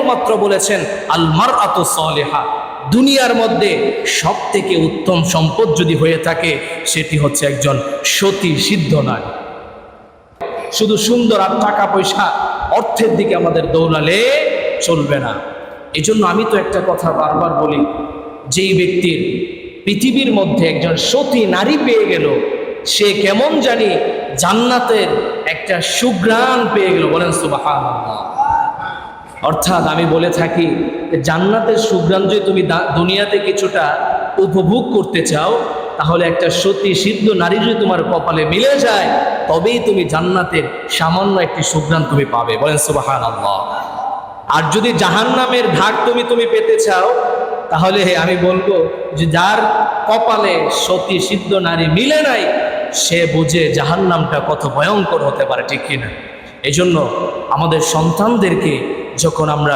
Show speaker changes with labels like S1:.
S1: একমাত্র বলেছেন আল মারআতু সালিহা, দুনিয়ার মধ্যে সব থেকে উত্তম সম্পদ যদি হয়ে থাকে সেটি হচ্ছে একজন সতী সিদ্ধ নারী। শুধু সুন্দর আর টাকা পয়সা অর্থের দিকে আমাদের দৌড়ালে চলবে না। এই জন্য আমি তো একটা কথা বারবার বলি, যেই ব্যক্তির পৃথিবীর মধ্যে একজন সতী নারী পেয়ে গেল, সে কেমন জানি জান্নাতের একটা সুঘ্রাণ পেয়ে গেল। বলেন সুবহানাল্লাহ। অর্থাৎ আমি বলে থাকি জান্নাতের সুঘ্রাণ যদি তুমি দুনিয়াতে কিছুটা উপভোগ করতে চাও, তাহলে একটা সতী সিদ্ধ নারী যদি তোমার কপালে মিলে যায়, তবেই তুমি জান্নাতের সামান্য একটি সুঘ্রাণ তুমি পাবে। বলেন সুবহানাল্লাহ। আর যদি জাহান্নামের ধাক তুমি পেতে চাও, তাহলে আমি বলবো যে যার কপালে সতী সিদ্ধ নারী মিলে নাই, সে বুঝে জাহান্নামটা কত ভয়ঙ্কর হতে পারে, ঠিক কিনা? এই জন্য আমাদের সন্তানদেরকে যখন আমরা